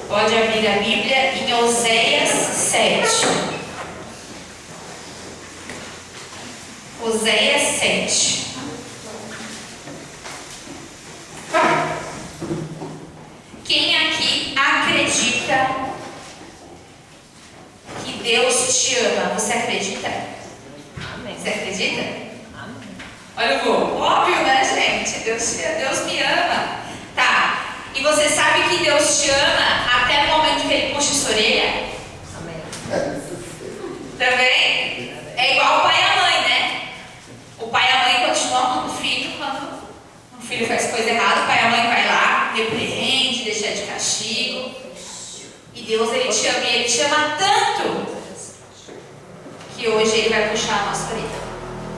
Pode abrir a Bíblia em Oséias 7. Oséias 7. Quem aqui acredita que Deus te ama? Você acredita? Amém. Você acredita? Amém. Olha o voo. Óbvio, né, gente? Deus me ama. Tá. E você sabe que Deus te ama até o momento que Ele puxa sua orelha? Amém. Também? É igual o pai e a mãe, né? O pai e a mãe continuam amando o filho quando o filho faz coisa errada. O pai e a mãe vai lá, repreende, deixa de castigo. E Deus, Ele te ama. E Ele te ama tanto que hoje Ele vai puxar a nossa orelha.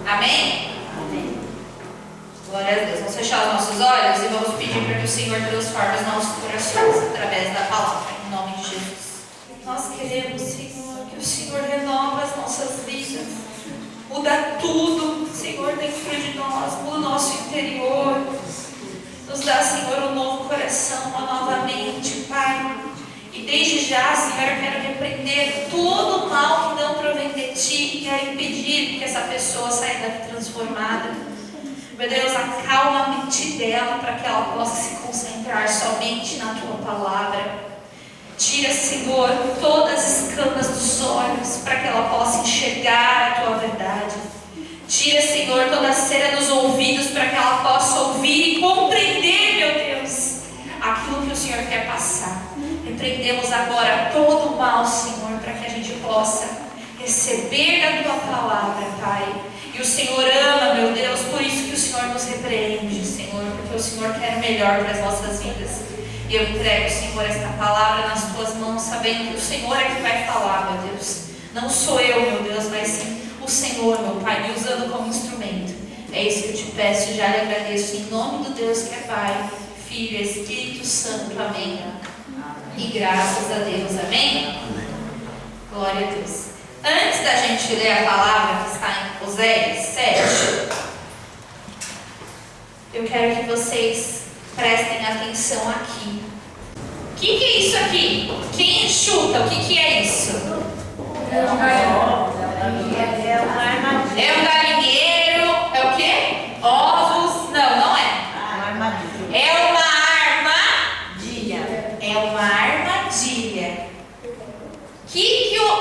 Amém? Amém. Glória a Deus. Vamos fechar os nossos olhos e vamos pedir para que o Senhor transforme os nossos corações através da palavra, em nome de Jesus. Nós queremos, Senhor, que o Senhor renova as nossas vidas, muda tudo, Senhor, dentro de nós, muda o nosso interior, nos dá, Senhor, um novo coração, uma nova mente, Pai. E desde já, Senhor, eu quero repreender todo o mal que não provém de Ti, e quero impedir que essa pessoa saia daqui transformada. Meu Deus, acalma a mente dela para que ela possa se concentrar somente na Tua palavra. Tira, Senhor, todas as escamas dos olhos para que ela possa enxergar a Tua verdade. Tira, Senhor, toda a cera dos ouvidos para que ela possa ouvir e compreender, meu Deus, aquilo que o Senhor quer passar. Repreendemos agora todo o mal, Senhor, para que a gente possa receber da Tua palavra, Pai. E o Senhor ama, meu Deus, por isso que o Senhor nos repreende, Senhor, porque o Senhor quer o melhor para as nossas vidas. E eu entrego, Senhor, esta palavra nas Tuas mãos, sabendo que o Senhor é que vai falar, meu Deus. Não sou eu, meu Deus, mas sim o Senhor, meu Pai, me usando como instrumento. É isso que eu te peço e já lhe agradeço, em nome do Deus que é Pai, Filho e Espírito Santo. Amém. E graças a Deus. Amém? Glória a Deus. Antes da gente ler a palavra que está em Oséias 7, eu quero que vocês prestem atenção aqui. O que é isso aqui? Quem chuta? O que é isso? É uma armadilha. É um galinheiro? É o quê? Ovos? Não é. Uma armadilha. É uma armadilha.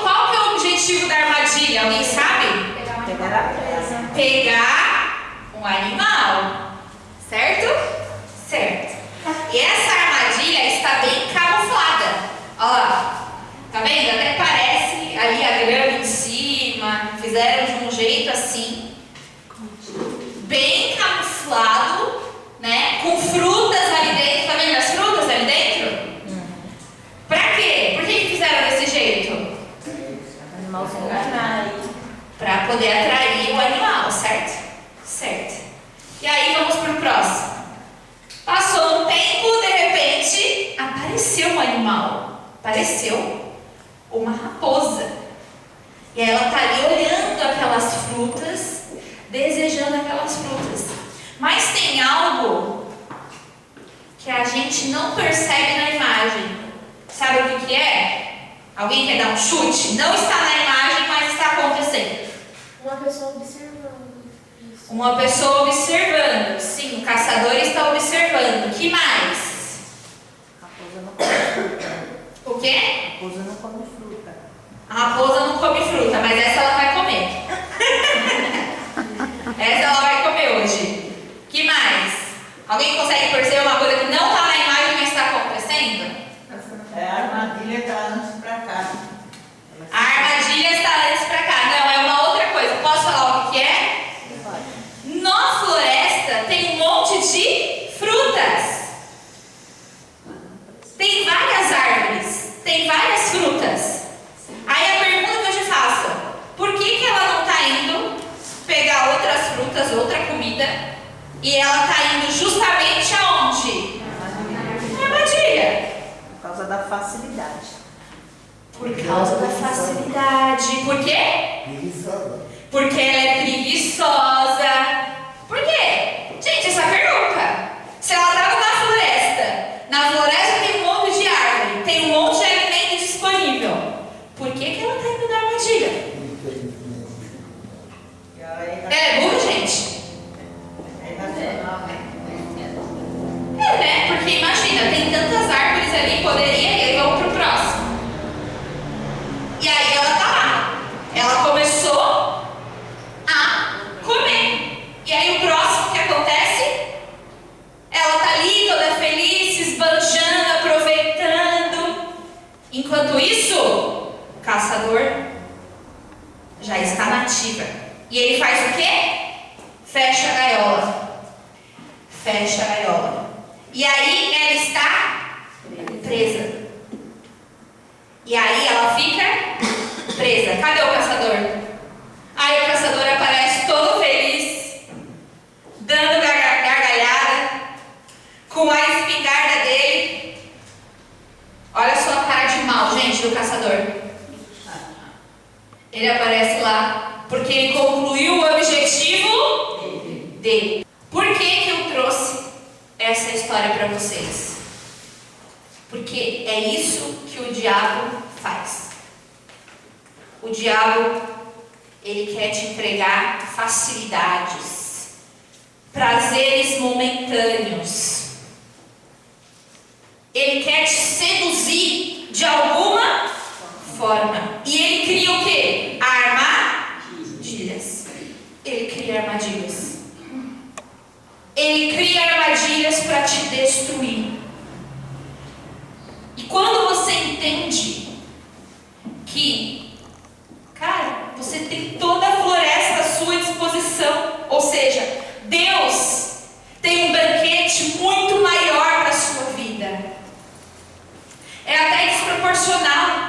Qual que é o objetivo da armadilha? Alguém sabe? Pegar a presa. Pegar um animal. Certo? Certo. E essa armadilha está bem camuflada. Olha lá. Tá vendo? Até parece ali a grama em cima. Fizeram de um jeito assim, bem camuflado, né? Com frutas ali dentro. Tá vendo as frutas ali dentro? Pra quê? Por que fizeram desse jeito? O animalzinho atrai. Para poder atrair o animal, certo? Certo. E aí vamos para o próximo. Passou um tempo, de repente, apareceu um animal. Apareceu uma raposa. E ela está ali olhando aquelas frutas, desejando aquelas frutas. Mas tem algo que a gente não percebe na imagem. Sabe o que é? Alguém quer dar um chute? Não está na imagem, mas está acontecendo. Uma pessoa observando. Isso. Uma pessoa observando. Sim, o caçador está observando. Que mais? Raposa não come fruta. O quê? Raposa não come fruta. A raposa não come fruta, mas essa ela vai comer. Essa ela vai comer hoje. Que mais? Alguém consegue perceber uma coisa que não está na imagem, mas está acontecendo? É, a armadilha está antes pra cá. A armadilha está antes para cá. Não, é uma outra coisa. Posso falar o que é? Na floresta tem um monte de frutas. Tem várias árvores, tem várias frutas. Aí a pergunta que eu te faço: por que ela não está indo pegar outras frutas, outra comida, e ela está indo justamente aonde? Na armadilha. Por causa da facilidade. Por causa da facilidade. Por quê? Preguiçosa. Porque ela é preguiçosa. Por quê? Gente, essa pergunta. Se ela estava na floresta tem um monte de árvore, tem um caçador já está na ativa. E ele faz o quê? Fecha a gaiola. Fecha a gaiola. E aí ela está presa. E aí ela fica presa. Cadê o caçador? Aí o caçador aparece todo feliz, dando gargalhada, com a espingarda dele. Olha só a cara de mal, gente, do caçador. Ele aparece lá porque ele concluiu o objetivo dele. Por que eu trouxe essa história para vocês? Porque é isso que o diabo faz. O diabo, ele quer te entregar facilidades, prazeres momentâneos. Ele quer te seduzir de alguma forma. E ele cria o quê? Armadilhas. Ele cria armadilhas. Ele cria armadilhas para te destruir. E quando você entende que, cara, você tem toda a floresta à sua disposição, ou seja, Deus tem um banquete muito maior para a sua vida. É até desproporcional.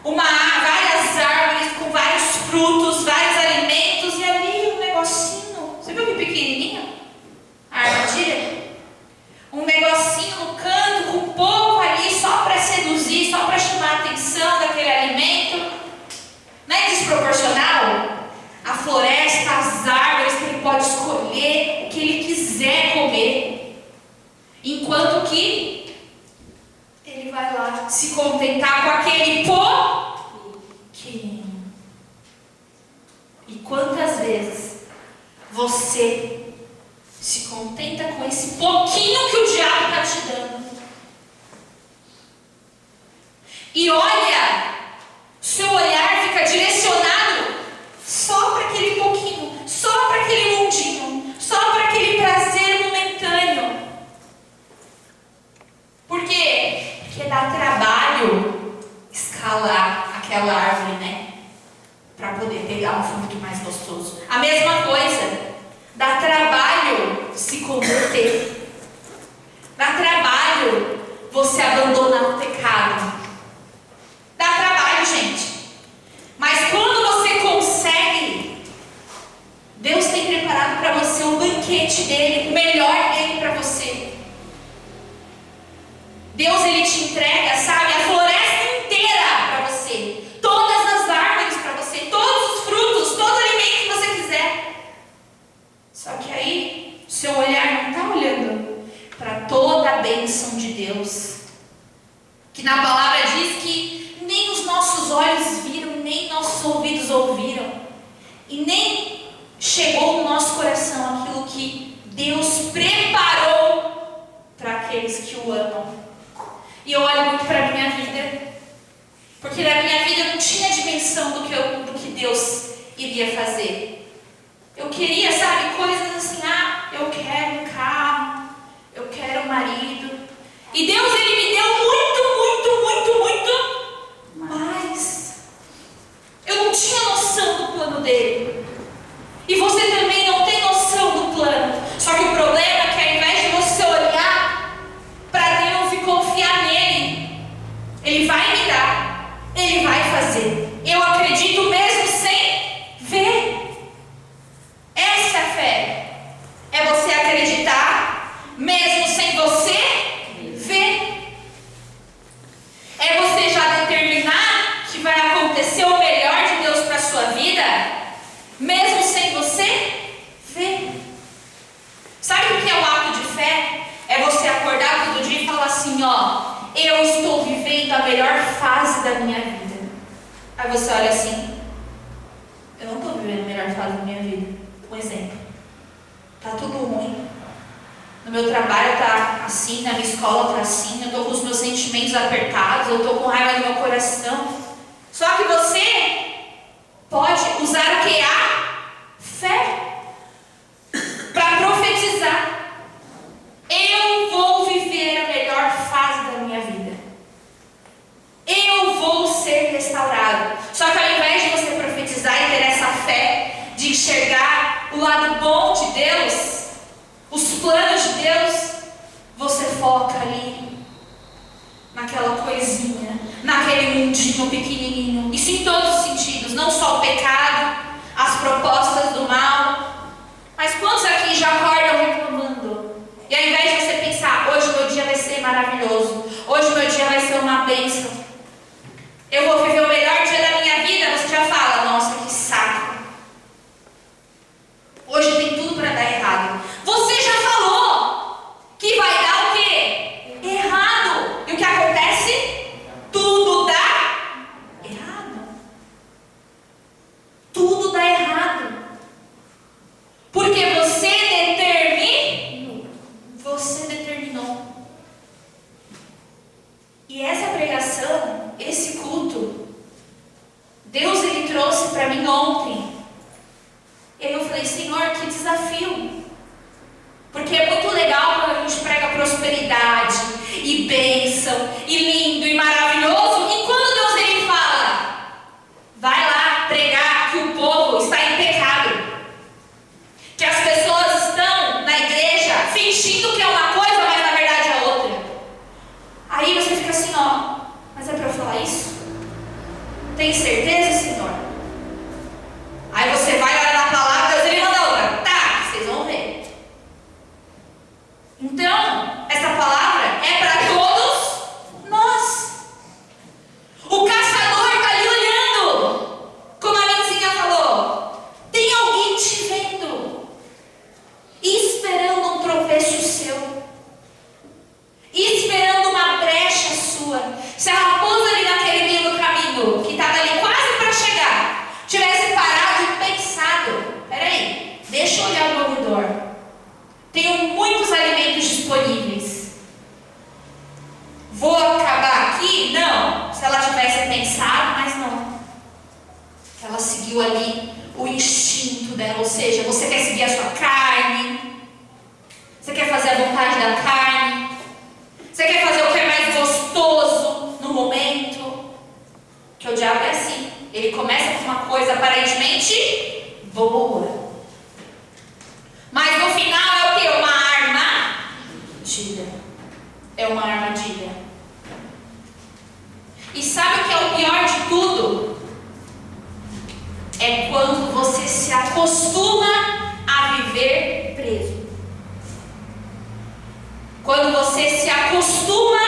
Várias árvores com vários frutos, vários alimentos, e ali um negocinho. Você viu que pequenininho? A armadilha? Um negocinho no canto, com pouco ali, só para seduzir, só para chamar a atenção daquele alimento. Não é desproporcional? A floresta, as árvores que ele pode escolher, o que ele quiser comer. Enquanto que ele vai lá se contentar com aquele pouquinho. E quantas vezes você se contenta com esse pouquinho que o diabo está te dando? E olha, seu olhar fica direcionado só para aquele pouquinho, só para aquele mundinho, só para aquele prazer momentâneo. Por quê? Porque dá trabalho escalar aquela árvore, né? Para poder pegar um fruto mais gostoso. A mesma coisa, dá trabalho se converter. Dá trabalho você abandonar o pecado. Dá trabalho, gente. Mas quando você consegue, Deus tem preparado para você o banquete dele, o melhor dele para você. Deus, ele te entrega, sabe, a floresta inteira para você. Todas as árvores para você, todos os frutos, todo o alimento que você quiser. Só que aí, seu olhar não está olhando para toda a bênção de Deus. Que na palavra diz que nem os nossos olhos viram, nem nossos ouvidos ouviram. E nem chegou no nosso coração aquilo que Deus preparou para aqueles que o amam. E eu olho muito para a minha vida, porque na minha vida eu não tinha dimensão do que Deus iria fazer. Eu queria, sabe, coisas assim, eu quero um carro, eu quero um marido. E Deus, ele me deu muito mais. Eu não tinha noção do plano dele. E você também não tem noção do plano. Só que o problema é que ao invés de você olhar para Deus e confiar nele, ele vai me dar, ele vai fazer. Eu acredito mesmo sem ver. Essa é a fé. É você acreditar mesmo sem você ver. É você já determinar que vai acontecer o melhor de Deus para a sua vida, mesmo sem você ver. Sabe o que é o ato de fé? É você acordar todo dia e falar assim, eu estou vivendo a melhor fase da minha vida. Aí você olha assim, eu não estou vivendo a melhor fase da minha vida. Um exemplo, tá tudo ruim. No meu trabalho tá assim, na minha escola tá assim, eu tô com os meus sentimentos apertados, eu tô com raiva no meu coração. Só que você pode usar o que? A fé para profetizar. Eu vou viver a melhor fase da minha vida. Eu vou ser restaurado. Deus, os planos de Deus, você foca ali, naquela coisinha, naquele mundinho pequenininho. Isso em todos os sentidos, não só o pecado, as propostas do mal. Mas quantos aqui já acordam reclamando? E ao invés de você pensar, hoje meu dia vai ser maravilhoso, hoje meu dia vai ser uma bênção, eu vou viver o melhor dia da minha vida, você já fala, nossa, que saco. Hoje tem tudo para dar errado. Você já falou que vai dar o quê? Errado. E o que acontece? Tudo dá errado. Tudo dá errado. Porque você determinou. E essa pregação, esse culto, Deus ele trouxe para mim ontem. E aí eu falei, Senhor, que desafio. Porque é muito legal quando a gente prega prosperidade e bênção e lindo e maravilhoso. E quando Deus ele fala, vai lá pregar que o povo está em pecado, que as pessoas estão na igreja fingindo que é uma coisa, mas na verdade é outra. Aí você fica assim, ó, mas é para eu falar isso? Tem certeza, Senhor? Aí você vai olhar na palavra, Deus ele manda outra. Tá, vocês vão ver. Então, essa palavra é para todos nós. O caçador está ali olhando. Como a Linzinha falou. Tem alguém te vendo. Esperando um tropeço seu. Esperando uma brecha sua. Se a raposa ali naquele meio do caminho, que estava ali quase para chegar, tivesse parado e pensado, peraí, deixa eu olhar ao redor. Tenho muitos alimentos disponíveis. Vou acabar aqui? Não. Se ela tivesse pensado, mas não. Ela seguiu ali o instinto dela, ou seja, você quer seguir a sua carne, você quer fazer a vontade da carne, você quer fazer o que é mais gostoso no momento, que o diabo é assim. Ele começa com uma coisa aparentemente boa, mas no final é o que? Uma armadilha. É uma armadilha. E sabe o que é o pior de tudo? É quando você se acostuma a viver preso. Quando você se acostuma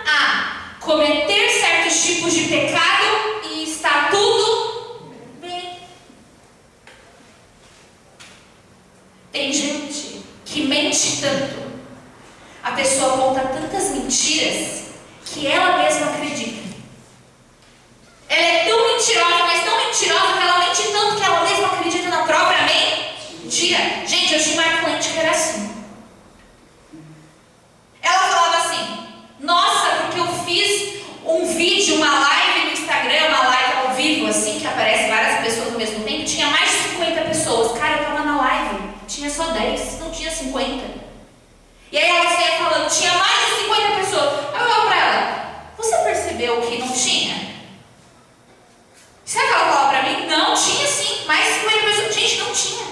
a cometer certos tipos de pecado e está tudo bem. Tem gente que mente tanto, a pessoa conta tantas mentiras que ela mesma acredita. Ela é tão mentirosa, mas tão mentirosa que ela mente tanto que ela mesma acredita na própria mentira. Gente, eu tinha uma cliente que era assim. Ela falava assim, nossa, porque eu fiz um vídeo, uma live no Instagram, uma live ao vivo, assim, que aparece várias pessoas ao mesmo tempo, tinha mais de 50 pessoas. Cara, eu tava na live, tinha só 10, não tinha 50. E aí ela saía falando, tinha mais de 50 pessoas. Eu olhava pra ela, você percebeu que não tinha? Sabe o que ela falava pra mim? Não, tinha sim, mais de 50 pessoas. Gente, não tinha.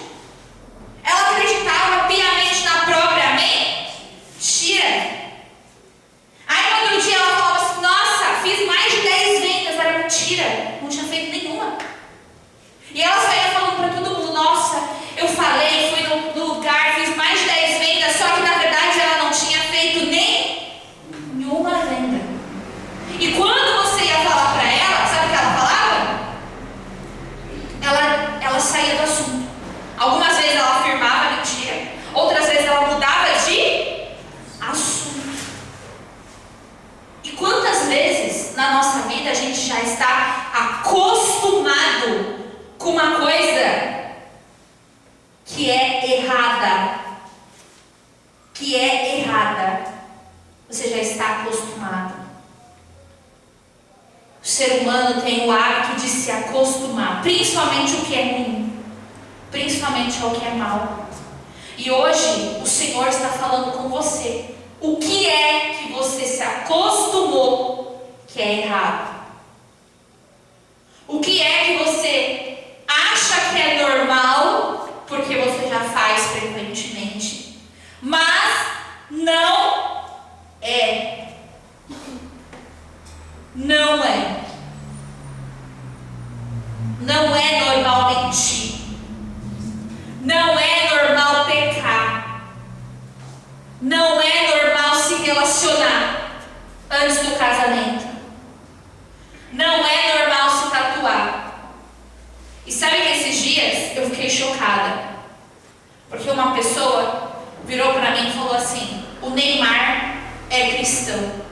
Ela acreditava piamente na própria mentira. Aí no outro dia ela falava assim, nossa, fiz mais de 10 vendas, era mentira, não tinha feito nenhuma. E ela saía falando pra todo mundo, nossa, eu falei, fui no lugar, fiz mais de 10 vendas, só que na verdade ela não tinha feito nenhuma venda. E quando você ia falar pra ela, sabe o que ela falava? Ela saía do assunto. Algumas vezes ela afirmava mentira, outras vezes ela mudava de assunto. E quantas vezes na nossa vida a gente já está acostumado com uma coisa que é errada? Que é errada. Você já está acostumado. O ser humano tem o hábito de se acostumar, principalmente o que é ruim, principalmente ao que é mal. E hoje o Senhor está falando com você. O que é que você se acostumou que é errado? O que é que você acha que é normal porque você já faz frequentemente? Não é. Não é normal mentir. Não é normal pecar. Não é normal se relacionar antes do casamento. Não é normal se tatuar. E sabe que esses dias eu fiquei chocada. Porque uma pessoa virou para mim e falou assim: o Neymar é cristão.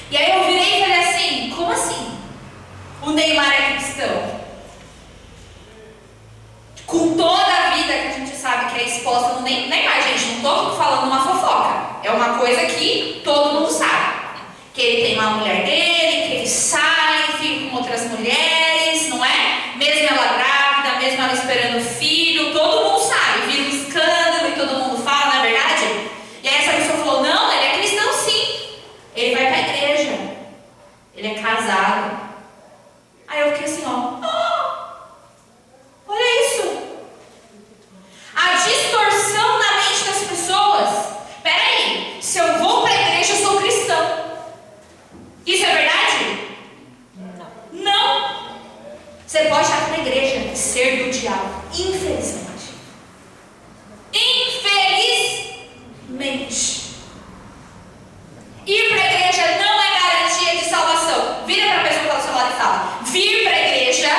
E aí eu virei e falei assim: como assim? O Neymar é cristão? Com toda a vida que a gente sabe que é exposta no Neymar, gente, não estou falando uma fofoca. É uma coisa que todo mundo sabe. Que ele tem uma mulher dele, que ele sai, fica com outras mulheres, não é? Mesmo ela grávida, mesmo ela esperando filho, todo mundo sabe. Vira um escândalo e todo mundo fala, não é verdade? E aí essa pessoa falou: não, ele é cristão sim. Ele vai para a igreja. Ele é casado. Aí eu fiquei assim, olha isso. A distorção na mente das pessoas. Peraí, se eu vou para a igreja eu sou cristão. Isso é verdade? Não. Você pode estar para a igreja e ser do diabo. Infelizmente. Infelizmente. Ir para a igreja não é garantia de salvação. Vira para a pessoa que está do seu lado e fala: vir para a igreja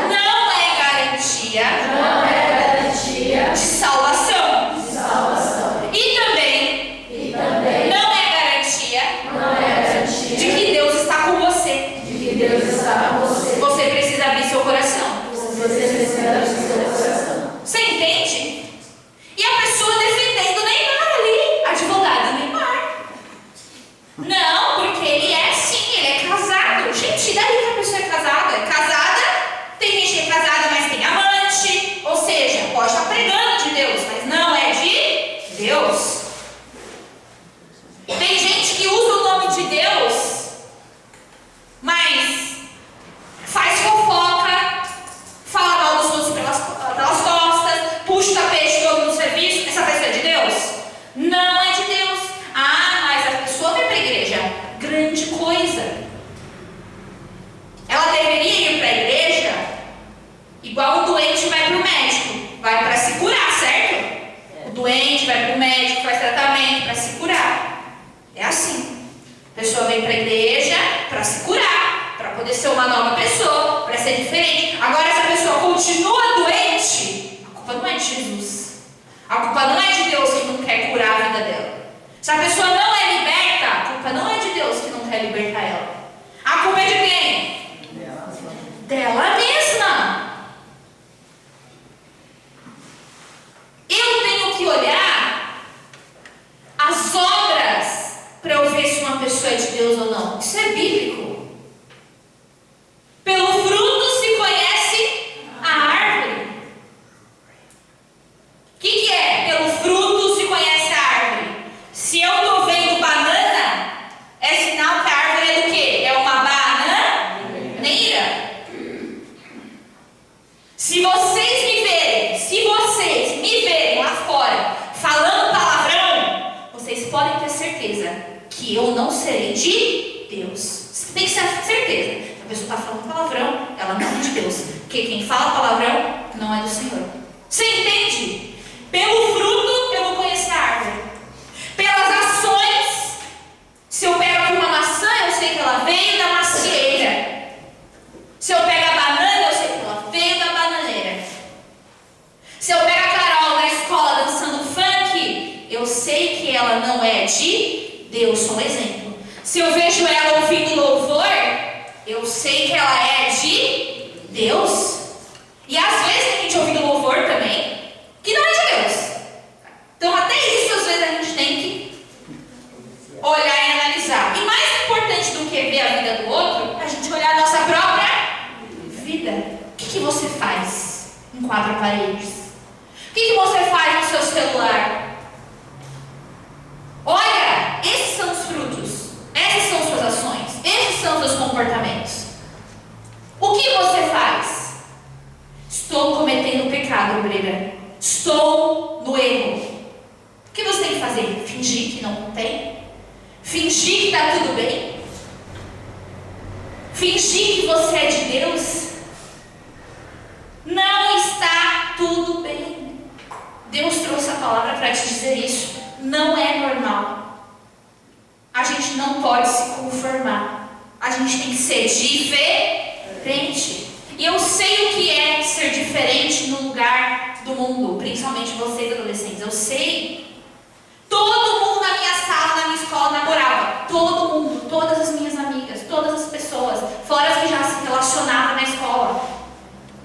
não é garantia de salvação. E também não é garantia de que Deus está com você. Você precisa abrir seu coração. Você entende? E a pessoa defendendo o Neymar ali, advogado Neymar. Não, porque ele é sim, ele é casado. Gente, e daí que a pessoa é casada? É casada, tem gente que é casada, mas tem amante. Ou seja, pode estar pregando de Deus, mas não é de Deus. Tem gente que usa o nome de Deus, mas faz fofoca, fala mal dos outros pelas costas, puxa o tapete todo no serviço. Essa pessoa é de Deus? Não é de Deus. Ah, mas a pessoa vai para a igreja. Grande coisa. Ela deveria ir para a igreja igual o doente vai para o médico. Vai para se curar, certo? O doente vai para o médico, faz tratamento para se curar. É assim. A pessoa vem para a igreja para se curar, para poder ser uma nova pessoa, para ser diferente. Agora, se a pessoa continua doente, a culpa não é de Jesus. A culpa não é de Deus que não quer curar a vida dela. Se a pessoa não é liberta, a culpa não é de Deus que não quer libertar ela. A culpa é de quem? Dela mesma. Eu tenho que olhar as obras para eu ver se uma pessoa é de Deus ou não. Isso é bíblico. Pelo fruto se conhece a árvore. O que é? Pelo fruto se conhece a árvore. Se eu estou vendo banana, é sinal que a árvore é do quê? É uma bananeira. Se vocês me verem lá fora falando palavrão, vocês podem ter certeza que eu não serei de Deus. Você tem que ter certeza. Se a pessoa está falando palavrão, ela não é de Deus. Porque quem fala palavrão não é do Senhor. Você entende? Pelo fruto eu vou conhecer a árvore. Pelas ações, se eu pego aqui uma maçã, eu sei que ela veio da macieira. Se eu pego a banana, eu sei que ela veio da bananeira. Se eu pego a Carol na escola dançando funk, eu sei que ela não é de Deus. Sou um exemplo. Se eu vejo ela ouvindo louvor, eu sei que ela é de Deus. E às vezes tem gente ouvindo louvor também que não é de Deus. Então até isso às vezes a gente tem que olhar e analisar. E mais importante do que ver a vida do outro, é a gente olhar a nossa própria vida. O que você faz em 4 paredes? O que você faz no seu celular? Olha, esses são os frutos. Essas são suas ações. Esses são seus comportamentos. O que você faz? Estou cometendo pecado, Brega. Estou no erro. O que você tem que fazer? Fingir que não tem? Fingir que está tudo bem? fingir que você é de Deus, não está tudo bem. Deus trouxe a palavra para te dizer isso. Não é normal. A gente não pode se conformar. A gente tem que ser diferente. E eu sei o que é ser diferente no lugar do mundo, principalmente vocês adolescentes. Eu sei. Todo mundo na minha sala, na minha escola namorava. Todo mundo, todas as minhas amigas, todas as pessoas, fora as que já se relacionavam na escola.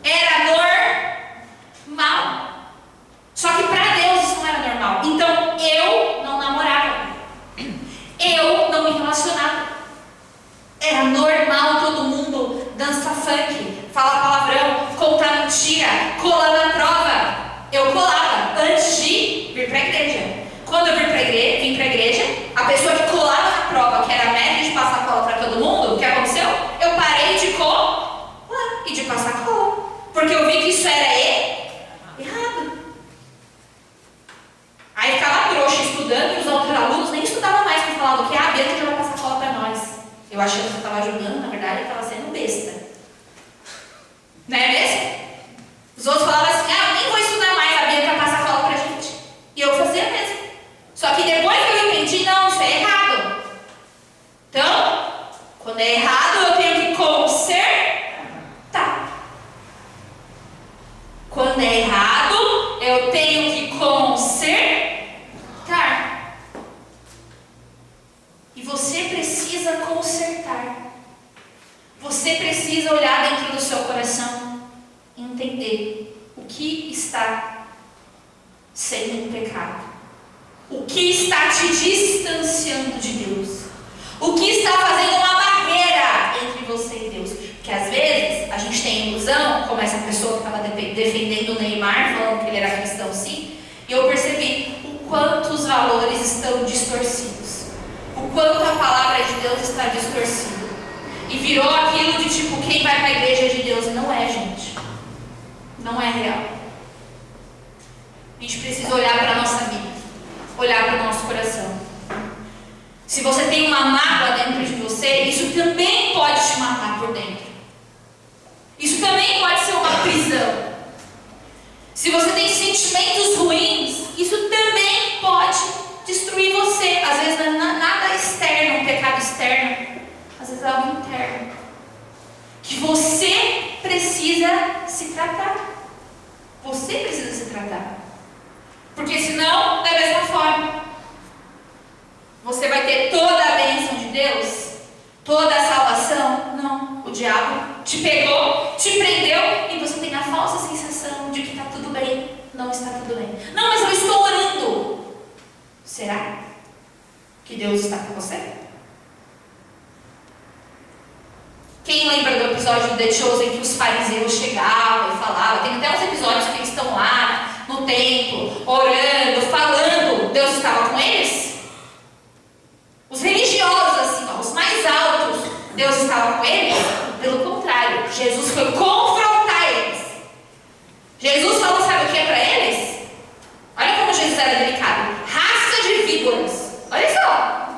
Era normal. Só que para Deus isso não era normal. Então eu não namorava. Eu não me relacionava. Era normal todo mundo dançar funk, falar palavrão, contar mentira, colar na prova. Eu colava antes de vir para a igreja. Quando eu vim para a igreja, a pessoa que colava na prova, que era média de passar cola para todo mundo, o que aconteceu? Eu parei de colar e de passar cola. Porque eu vi que isso era errado. Aí ficava trouxa estudando e os outros alunos nem estudavam mais, porque falavam que a Bianca já vai passar cola para nós. Eu achando que eu estava ajudando, na verdade eu estava sendo besta. Não é mesmo? Os outros falavam assim, eu nem vou estudar mais, a Bianca passa cola pra gente. E eu fazia mesmo. Só que depois que eu entendi, não, isso é errado. Então, quando é errado, eu tenho que consertar. Quando é errado, eu tenho que consertar. E você precisa consertar. Você precisa olhar dentro do seu coração e entender o que está sendo um pecado. O que está te distanciando de Deus? O que está fazendo uma barreira entre você e Deus? Porque às vezes a gente tem ilusão, como essa pessoa que estava defendendo o Neymar, falando que ele era cristão sim, e eu percebi o quanto os valores estão distorcidos, o quanto a palavra de Deus está distorcida. E virou aquilo de tipo, quem vai para a igreja de Deus? Não é, gente. Não é real. A gente precisa olhar para a nossa vida, olhar para o nosso coração. Se você tem uma mágoa dentro de você, isso também pode te matar por dentro. Isso também pode ser uma prisão. Se você tem sentimentos ruins, isso também pode destruir você. Às vezes não é nada externo, um pecado externo. Às vezes é algo interno. Que você precisa se tratar. Você precisa se tratar. Porque senão, da mesma forma, você vai ter toda a bênção de Deus, toda a salvação. Não, o diabo te pegou, te prendeu e você tem a falsa sensação de que está tudo bem. Não está tudo bem. Não, mas eu estou orando. Será que Deus está com você? Quem lembra do episódio do The Chosen que os fariseus chegavam e falavam? Tem até uns episódios que eles estão lá no templo, orando, falando. Deus estava com eles? Os religiosos, assim, ó, os mais altos, Deus estava com eles? Pelo contrário, Jesus foi confrontar eles. Jesus falou, sabe o que é para eles? Olha como Jesus era delicado. Raça de víboras. Olha só.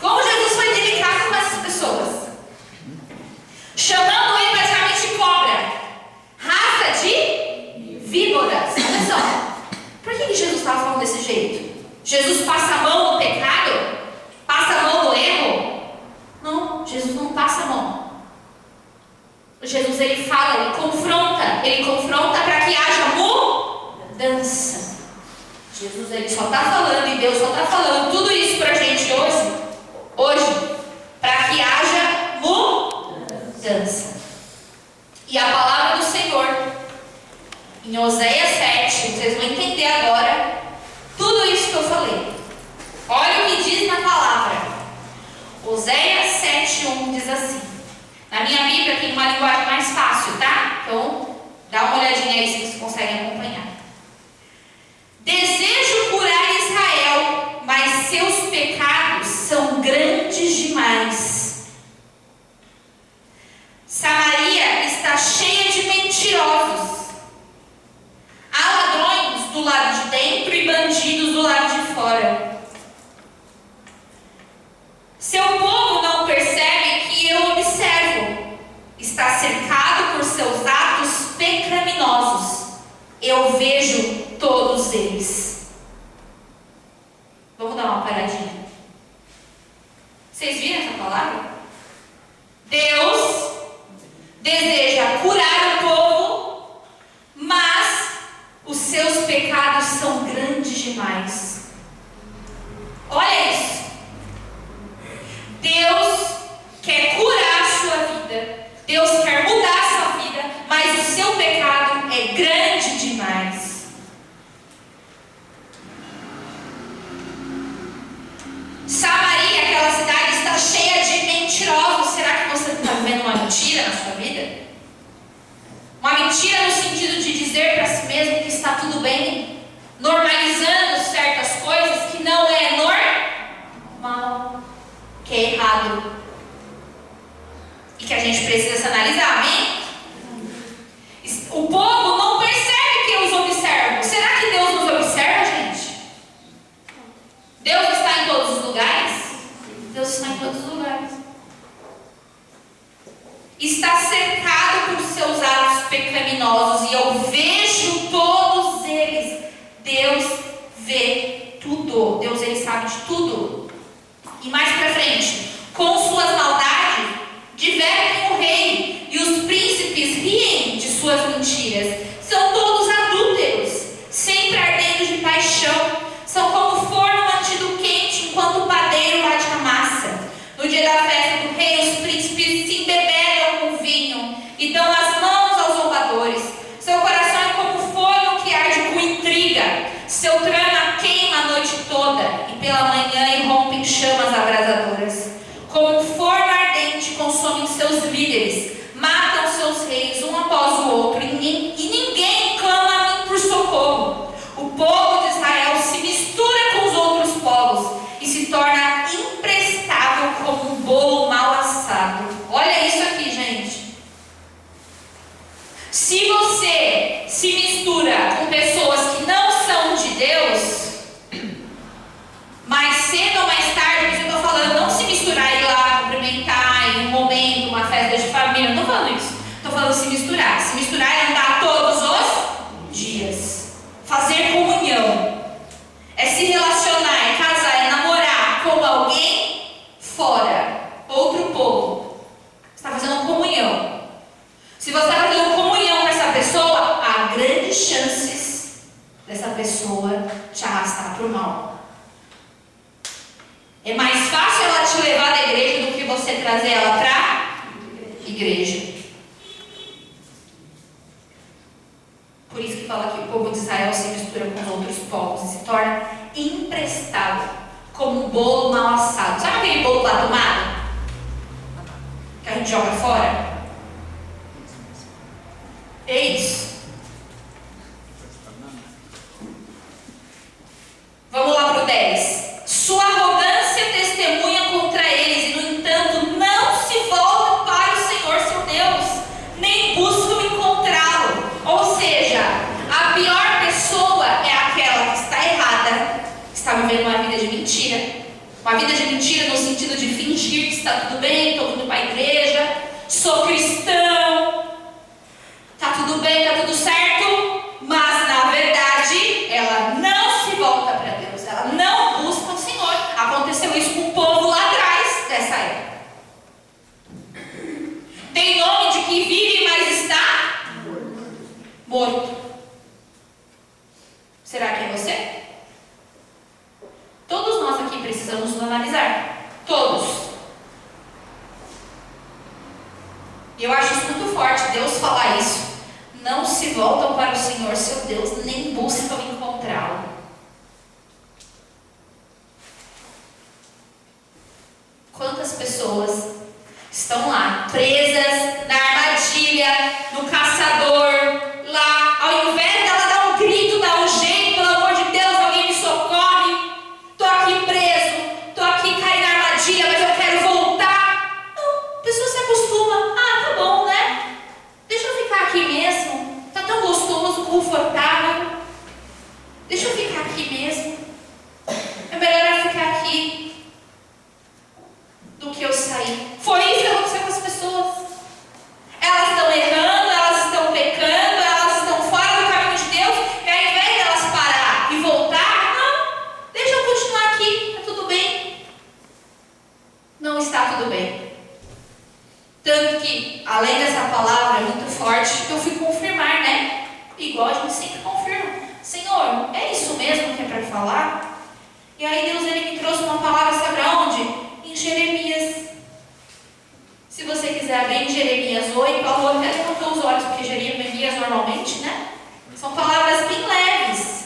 Como Jesus foi delicado com essas pessoas. Chamando ele praticamente de cobra. Raça de víboras. Olha só. Por que Jesus estava falando desse jeito? Jesus passa a mão no pecado? Passa a mão no erro? Não, Jesus não passa a mão. Jesus ele fala, ele confronta para que haja mudança. Jesus ele só está falando e Deus só está falando tudo isso para a gente hoje, para que haja mudança. E a palavra do Senhor, em Oséias 7, vocês vão entender agora tudo isso que eu falei. Olha o que diz na palavra. Oséias 7:1 diz assim. Na minha Bíblia tem uma linguagem mais fácil, tá? Então, dá uma olhadinha aí se vocês conseguem acompanhar. Desejo curar Israel, mas seus pecados são grandes demais. Samaria está cheia de mentirosos. Há ladrões do lado de dentro e bandidos do lado de fora. Seu povo não percebe que eu observo. eu vejo todos eles. Vamos dar uma paradinha. Vocês viram essa palavra? Deus deseja curar o povo, mas os seus pecados são grandes demais. Olha isso. Deus quer curar a sua vida. Deus quer mudar a sua vida, mas o seu pecado é grande demais. Samaria, aquela cidade, está cheia de mentirosos. Será que você está vivendo uma mentira na sua vida? Uma mentira no sentido de dizer para si mesmo que está tudo bem, normalizando certas coisas que não é normal, que é errado e que a gente precisa se analisar, amém? O povo não percebe que eu os observo. Será que Deus nos observa, gente? Deus está em todos os lugares? Deus está em todos os lugares. Está cercado por seus atos pecaminosos e eu vejo todos eles. Deus vê tudo. Deus, ele sabe de tudo. E mais pra frente, com suas maldades, divertem o rei e os príncipes riem de suas mentiras. São todos adúlteros, sempre ardendo de paixão. São como forno mantido quente enquanto o padeiro bate a massa. No dia da festa do rei, os príncipes se embebedam com vinho e dão as mãos aos zombadores. Seu coração é como fogo que arde com intriga. Seu trama queima a noite toda e pela manhã irrompe em chamas abrasadoras. Como um forno ardente consomem seus líderes, matam seus reis um após o outro e ninguém clama a mim por socorro. O povo de Israel se mistura com os outros povos e se torna imprestável como um bolo mal assado. Olha isso aqui, gente. Se você se mistura com pessoas que não são de Deus, mais cedo ou mais tarde, por isso eu estou falando, não se misturar e ir lá cumprimentar em um momento, uma festa de família, não estou falando isso. Estou falando se misturar. Se misturar é andar todos os dias. Fazer comunhão. É se relacionar, é casar, é namorar com alguém fora, outro povo. Você está fazendo comunhão. Se você está fazendo comunhão com essa pessoa, há grandes chances dessa pessoa te arrastar para o mal. É mais fácil ela te levar da igreja do que você trazer ela para a igreja. Por isso que fala que o povo de Israel se mistura com os outros povos e se torna imprestável, como um bolo mal assado. Sabe aquele bolo da tomada? Que a gente joga fora? É isso. Vamos lá para o 10. Sua arrogância testemunha contra eles e, no entanto, não se voltam para o Senhor seu Deus, nem buscam encontrá-lo. Ou seja, a pior pessoa é aquela que está errada, que está vivendo uma vida de mentira. Uma vida de mentira no sentido de fingir que está tudo bem, estou indo para a igreja, sou cristão, está tudo bem, está tudo certo, mas na verdade ela não se volta para Deus, ela não busca o Senhor. Aconteceu isso com o povo lá atrás dessa época. Tem nome de que vive, mas está morto. Será que é você? Todos nós aqui precisamos nos analisar. Todos. E eu acho isso muito forte, Deus falar isso. Não se voltam para o Senhor seu Deus, nem buscam encontrá-lo. Quantas pessoas estão lá, presas na armadilha, no caçador, lá, ao invés dela dar um grito, dar um jeito, pelo amor de Deus, alguém me socorre, estou aqui preso, estou aqui caí na armadilha, mas eu quero voltar. Não, a pessoa se acostuma, tá bom, né? Deixa eu ficar aqui mesmo, tá tão gostoso, confortável. Tanto que, além dessa palavra muito forte, eu fui confirmar, né? Igual a gente sempre confirma. Senhor, é isso mesmo que é para falar? E aí Deus ele me trouxe uma palavra, sabe aonde? Em Jeremias. Se você quiser abrir em Jeremias 8, a Lu até levantou os olhos, porque Jeremias normalmente, né? São palavras bem leves,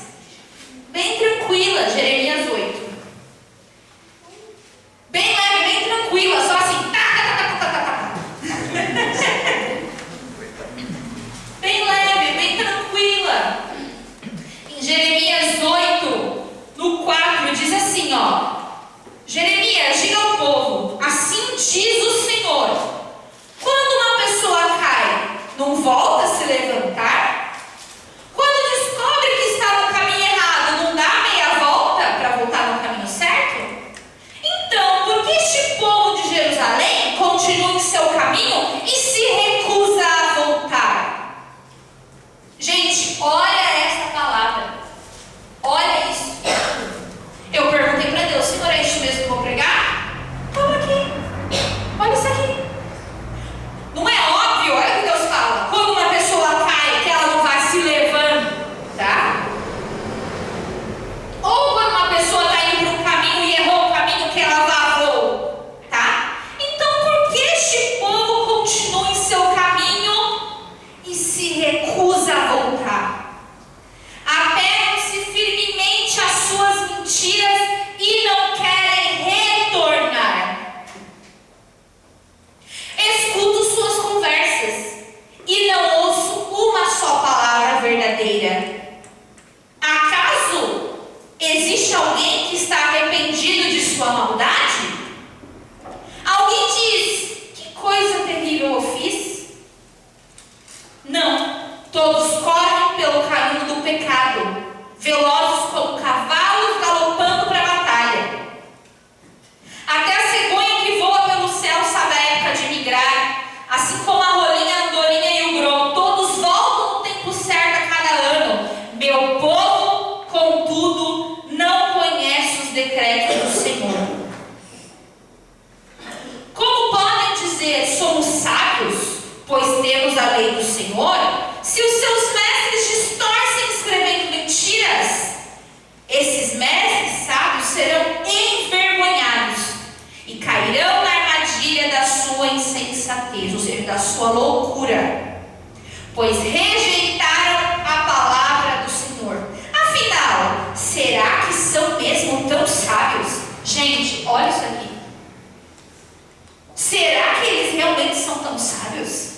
bem tranquilas, Jeremias 8. Bem leve, bem tranquila, só assim. Bem leve, bem tranquila. Em Jeremias 8, no 4, diz assim, ó. Jeremias, diga ao povo, assim diz o Senhor. Quando uma pessoa cai, não volta a se levantar? Quando descobre que está no caminho errado, não dá meia volta para voltar no caminho certo? Então, por que este povo de Jerusalém continua em seu caminho e se recusa a voltar? Gente, olha essa palavra. Olha isso. Eu perguntei para Deus, Senhor, é isso mesmo que eu vou pregar? Toma aqui. Olha isso aqui. Não é óbvio, olha o que Deus fala. Quando uma pessoa cai, que ela não vai se levantar. Ou quando uma pessoa está indo para um caminho e errou o caminho, que ela vá voltar. Então, por que este povo continua em seu caminho e se recusa a voltar? Apegam-se firmemente às suas mentiras e não querem retornar. Escuto suas conversas e não ouço uma só palavra verdadeira. Acaso existe alguém que está arrependido de sua maldade? Alguém diz, que coisa terrível eu fiz? Não, todos correm pelo caminho do pecado, velozes como cavalos galopando para a batalha. Até a cegonha que voa pelo céu sabe a época de migrar, assim como a rolinha, a andorinha e o grão, todos voltam no tempo certo a cada ano. Meu povo, contudo, não conhece os decretos do Senhor. Como podem dizer, somos sábios, pois temos a lei do Senhor, se os seus mestres distorcem escrevendo mentiras? Esses mestres sábios serão envergonhados e cairão na armadilha da sua insensatez, ou seja, da sua loucura, pois rejeitaram a palavra do Senhor. Afinal, será que são mesmo tão sábios? Gente, olha isso aqui. Será que eles realmente são tão sábios?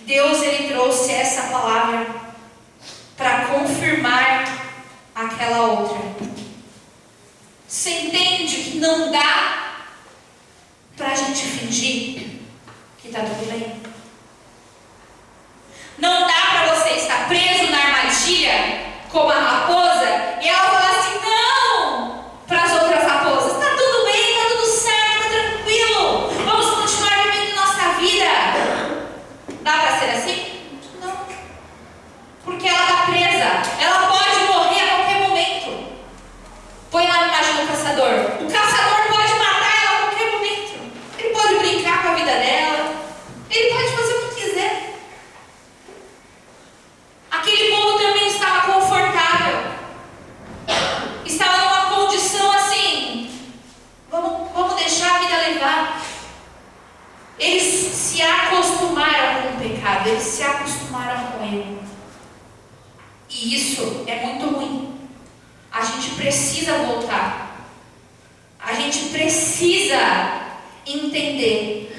Deus, ele trouxe essa palavra para confirmar aquela outra. Você entende que não dá para a gente fingir que está tudo bem? Não dá para você estar preso na armadilha como a raposa e ela falar assim, não, para as outras raposas, está tudo bem, está tudo certo, está tranquilo, vamos continuar vivendo nossa vida. Dá para ser assim? Não. Porque ela está presa. Ela pode morrer a qualquer momento. Põe lá na imagem do caçador. O caçador pode matar ela a qualquer momento. Ele pode brincar com a vida dela. Ele pode fazer o que quiser. Aquele povo também estava confortável. Estava numa condição assim. Vamos deixar a vida levar. Eles se acostumaram com o pecado, eles se acostumaram com ele. E isso é muito ruim. A gente precisa voltar. A gente precisa entender.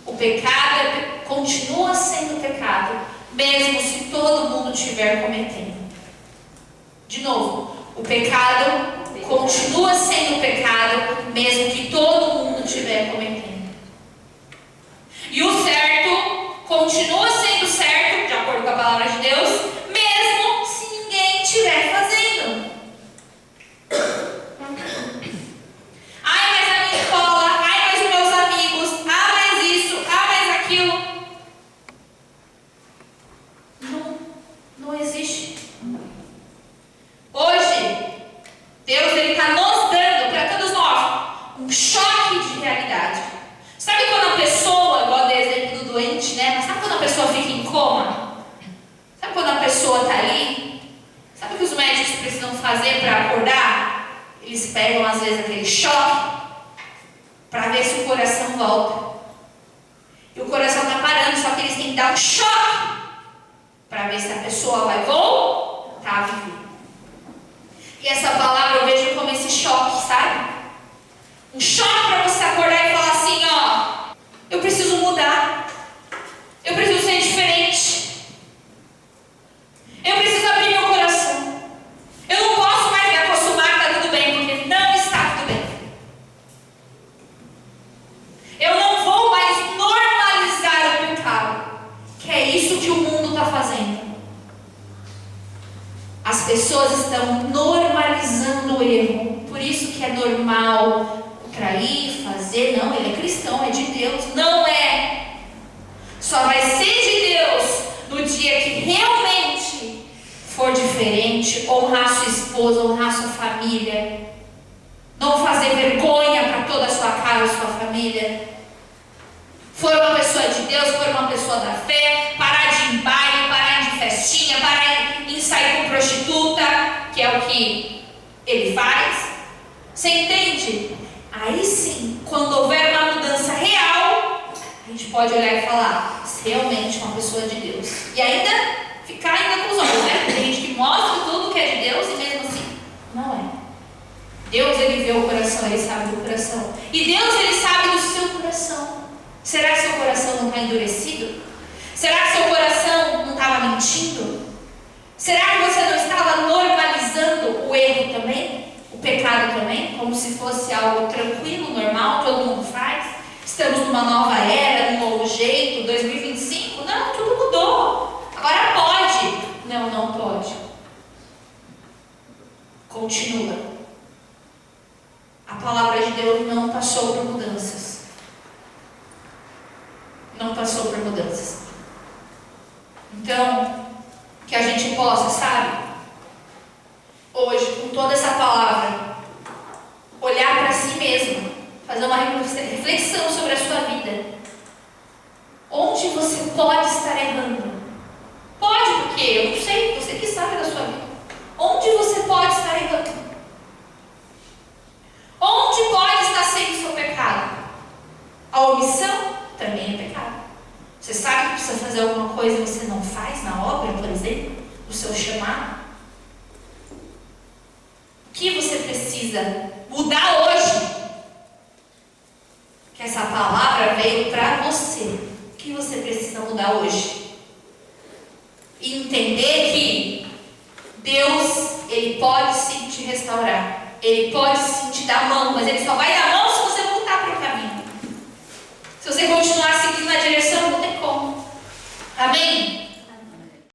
O pecado continua sendo pecado, mesmo se todo mundo estiver cometendo. De novo, o pecado continua sendo pecado, mesmo que todo mundo estiver cometendo. E o certo continua sendo certo, de acordo com a palavra de Deus, mesmo se ninguém estiver fazendo. Ai, mas a minha escola, ai, mas os meus amigos, ah, mas isso, ah, mas aquilo. Não existe. Hoje, Deus está nos dando para todos nós está ali, sabe o que os médicos precisam fazer para acordar? Eles pegam às vezes aquele choque para ver se o coração volta. E o coração está parando, só que eles têm que dar um choque para ver se a pessoa vai voltar a viver. E essa palavra eu vejo como esse choque, sabe? Um choque para você acordar e falar assim, ó, eu preciso mudar. Eu preciso ser diferente. Eu preciso abrir meu coração. Eu não posso mais me acostumar que está tudo bem, porque não está tudo bem. Eu não vou mais normalizar o pecado, que é isso que o mundo está fazendo. As pessoas estão normalizando o erro. Por isso que é normal trair, fazer. Não, ele é cristão, é de Deus. Não é. Só vai ser de Deus no dia que realmente for diferente. Honrar sua esposa, honrar sua família. Não fazer vergonha para toda a sua casa, sua família. For uma pessoa de Deus, for uma pessoa da fé. Parar de ir em baile, parar de ir em festinha, parar em sair com prostituta, que é o que ele faz. Você entende? Aí sim, quando houver uma mudança real, a gente pode olhar e falar, realmente uma pessoa de Deus. E ainda ficar ainda com os olhos, né? Tem gente que mostra tudo que é de Deus e mesmo assim, não é. Deus, ele vê o coração, ele sabe do coração. E Deus, ele sabe do seu coração. Será que seu coração não está endurecido? Será que seu coração não estava mentindo? Será que você não estava normalizando o erro também? O pecado também? Como se fosse algo tranquilo, normal, todo mundo faz? Estamos numa nova era, num novo jeito, 2025? Não, tudo mudou. Agora pode. Não, não pode. Continua. A palavra de Deus não passou por mudanças. Não passou por mudanças. Então, que a gente possa, sabe, hoje, com toda essa palavra, olhar para si mesmo, fazer uma reflexão sobre a sua vida. Onde você pode estar errando? Pode, porque eu não sei, você que sabe da sua vida. Onde você pode estar errando? Onde pode estar sendo o seu pecado? A omissão também é pecado. Você sabe que precisa fazer alguma coisa e você não faz na obra, por exemplo, no seu chamado? O que você precisa mudar hoje? Que essa palavra veio para você. O que você precisa mudar hoje? E entender que Deus, ele pode sim te restaurar. Ele pode sim te dar mão, mas ele só vai dar mão se você voltar para o caminho. Se você continuar seguindo na direção, não tem como. Amém?